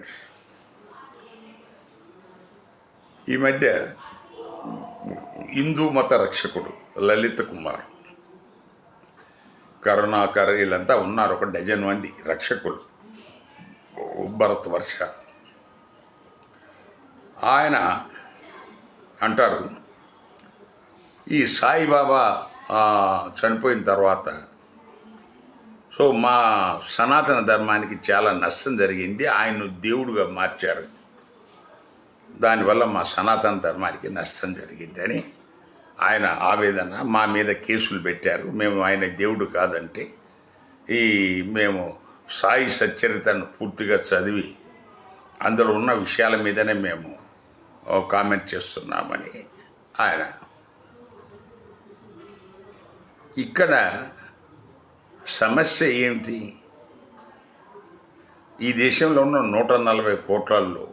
Friends, ఈ మధ్య హిందూ మత రక్షకుడు లలిత్ కుమార్, కరుణాకర్ వీళ్ళంతా ఉన్నారు, ఒక డజన్ మంది రక్షకులు, భరత్ వర్ష. ఆయన అంటారు, ఈ సాయిబాబా చనిపోయిన తర్వాత మా సనాతన ధర్మానికి చాలా నష్టం జరిగింది, ఆయన్ను దేవుడుగా మార్చారు, దానివల్ల మా సనాతన ధర్మానికి నష్టం జరిగిందని ఆయన ఆవేదన. మా మీద కేసులు పెట్టారు, మేము ఆయన దేవుడు కాదంటే మేము సాయి సచ్చరితను పూర్తిగా చదివి అందులో ఉన్న విషయాల మీదనే మేము కామెంట్ చేస్తున్నామని ఆయన. ఇక్కడ సమస్య ఏమిటి? ఈ దేశంలో ఉన్న 140 కోట్లలో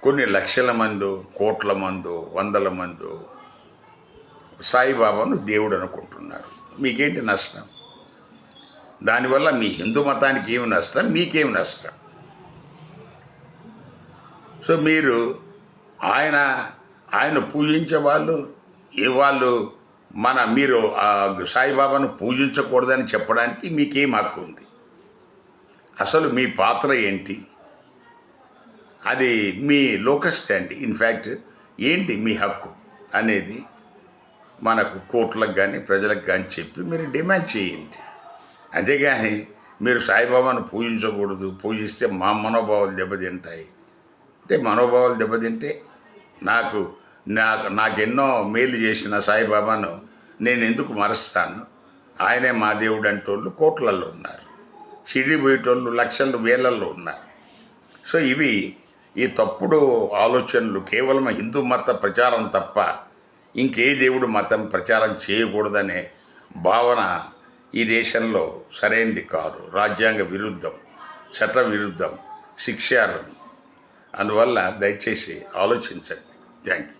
కొన్ని లక్షల మందో, కోట్ల మందో, వందల మందో సాయిబాబాను దేవుడు అనుకుంటున్నారు. మీకేంటి నష్టం? దానివల్ల మీ హిందూ మతానికి ఏమి నష్టం, మీకేమి నష్టం? సో మీరు ఆయన పూజించే వాళ్ళు మీరు సాయిబాబాను పూజించకూడదని చెప్పడానికి మీకేం హక్కు ఉంది? అసలు మీ పాత్ర ఏంటి? అది మీ లోకస్ స్టాండ్, ఇన్ఫ్యాక్ట్ ఏంటి మీ హక్కు అనేది మనకు కోర్టులకు కానీ ప్రజలకు కానీ చెప్పి మీరు డిమాండ్ చేయండి. అంతేగాని మీరు సాయిబాబాను పూజించకూడదు, పూజిస్తే మా మనోభావాలు దెబ్బతింటాయి అంటే, మనోభావాలు దెబ్బతింటే నాకెన్నో మేలు చేసిన సాయిబాబాను నేను ఎందుకు మరుస్తాను? ఆయనే మా దేవుడు అంటోళ్ళు కోట్లల్లో ఉన్నారు, షిరిడి పోయేటోళ్ళు లక్షలు వేలల్లో ఉన్నారు. సో ఈ తప్పుడు ఆలోచనలు కేవలం హిందూ మత ప్రచారం తప్ప ఇంకే దేవుడు మతం ప్రచారం చేయకూడదనే భావన ఈ దేశంలో సరైనది కాదు, రాజ్యాంగ విరుద్ధం, చట్ట విరుద్ధం, శిక్షార్హం. అందువల్ల దయచేసి ఆలోచించండి. Thank you.